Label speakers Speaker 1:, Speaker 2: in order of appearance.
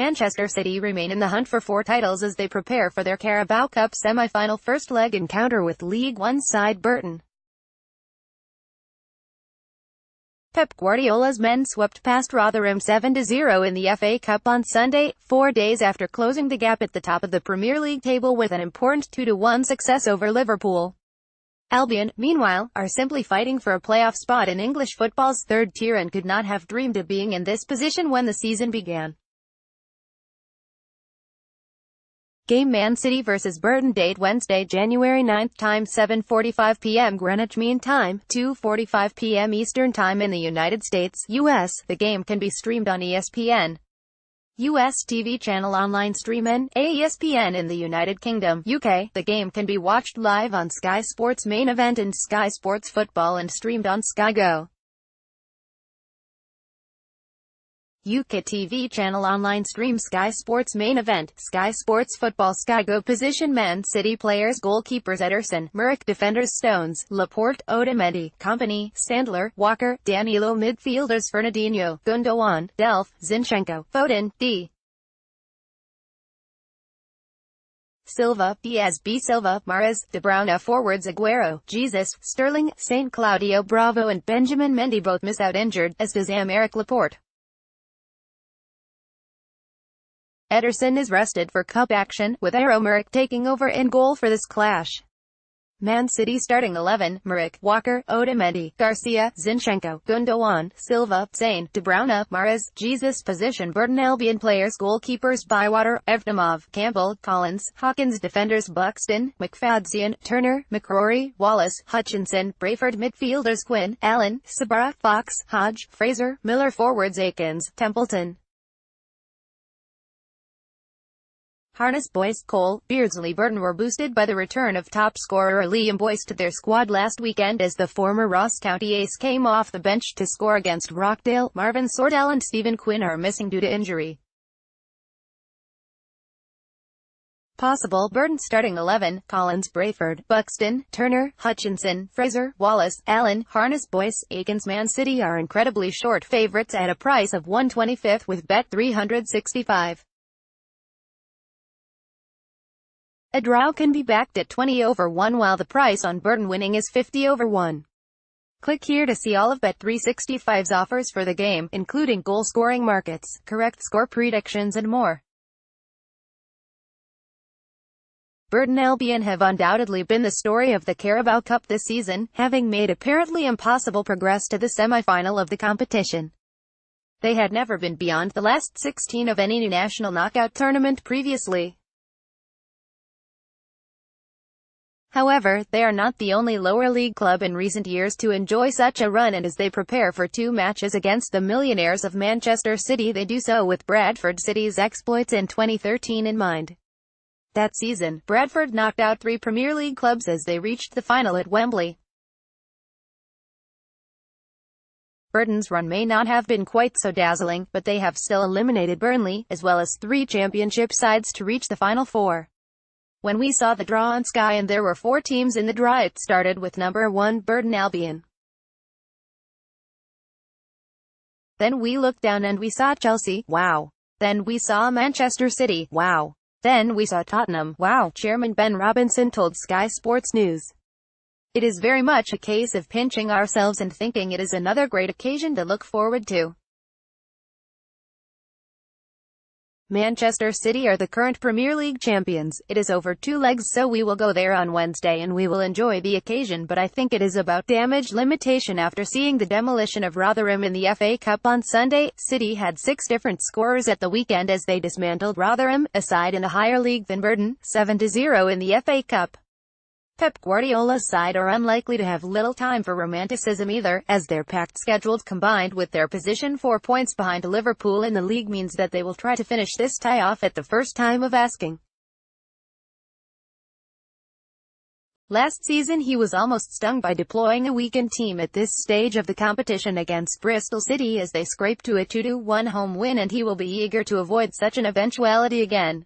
Speaker 1: Manchester City remain in the hunt for 4 titles as they prepare for their Carabao Cup semi-final first leg encounter with League One side Burton. Pep Guardiola's men swept past Rotherham 7-0 in the FA Cup on Sunday, 4 days after closing the gap at the top of the Premier League table with an important 2-1 success over Liverpool. Albion, meanwhile, are simply fighting for a playoff spot in English football's third tier and could not have dreamed of being in this position when the season began. Game: Man City vs Burton. Date: Wednesday, January 9, time 7:45 p.m. Greenwich Mean Time, 2:45 p.m. Eastern Time in the United States, US. The game can be streamed on ESPN. US TV channel online stream ESPN in the United Kingdom, UK. The game can be watched live on Sky Sports Main Event and Sky Sports Football and streamed on Sky Go. UK TV channel online stream Sky Sports Main Event, Sky Sports Football, Sky Go. Position: Man City players, goalkeepers Ederson, Muric, defenders Stones, Laporte, Otamendi, Kompany, Sandler, Walker, Danilo. Midfielders: Fernandinho, Gundogan, Delph, Zinchenko, Foden, D. Silva, Diaz, B. Silva, Mahrez, De Bruyne. Forwards: Aguero, Jesus, Sterling, St. Claudio Bravo and Benjamin Mendy both miss out injured, as does Aymeric Laporte. Ederson is rested for cup action, with Muric taking over in goal for this clash. Man City starting 11, Muric, Walker, Otamendi, Garcia, Zinchenko, Gundogan, Silva, Saint, De Bruyne, Mahrez, Jesus. Position: Burton Albion players, goalkeepers Bywater, Evdamov, Campbell, Collins, Hawkins. Defenders: Buxton, McFadzean, Turner, McCrory, Wallace, Hutchinson, Brayford. Midfielders: Quinn, Allen, Sabra, Fox, Hodge, Fraser, Miller. Forwards: Akins, Templeton, Harness. Boyce, Cole, Beardsley. Burton were boosted by the return of top scorer Liam Boyce to their squad last weekend as the former Ross County ace came off the bench to score against Rockdale. Marvin Sordell and Stephen Quinn are missing due to injury. Possible Burton starting 11, Collins, Brayford, Buxton, Turner, Hutchinson, Fraser, Wallace, Allen, Harness. Boyce, Akins. Man City are incredibly short favourites at a price of 125 with bet 365. A draw can be backed at 20/1 while the price on Burton winning is 50/1. Click here to see all of Bet365's offers for the game, including goal scoring markets, correct score predictions and more. Burton Albion have undoubtedly been the story of the Carabao Cup this season, having made apparently impossible progress to the semi-final of the competition. They had never been beyond the last 16 of any national knockout tournament previously. However, they are not the only lower league club in recent years to enjoy such a run, and as they prepare for 2 matches against the Millionaires of Manchester City, they do so with Bradford City's exploits in 2013 in mind. That season, Bradford knocked out 3 Premier League clubs as they reached the final at Wembley. Burton's run may not have been quite so dazzling, but they have still eliminated Burnley, as well as 3 Championship sides to reach the Final Four. When we saw the draw on Sky and there were 4 teams in the draw, it started with number 1 Burton Albion. Then we looked down and we saw Chelsea, wow. Then we saw Manchester City, wow. Then we saw Tottenham, wow. Chairman Ben Robinson told Sky Sports News. It is very much a case of pinching ourselves and thinking it is another great occasion to look forward to. Manchester City are the current Premier League champions. It is over 2 legs, so we will go there on Wednesday and we will enjoy the occasion, but I think it is about damage limitation after seeing the demolition of Rotherham in the FA Cup on Sunday. City had 6 different scorers at the weekend as they dismantled Rotherham, a side in a higher league than Burton, 7-0 in the FA Cup. Pep Guardiola's side are unlikely to have little time for romanticism either, as their packed schedules combined with their position 4 points behind Liverpool in the league means that they will try to finish this tie off at the first time of asking. Last season he was almost stung by deploying a weakened team at this stage of the competition against Bristol City as they scraped to a 2-1 home win, and he will be eager to avoid such an eventuality again.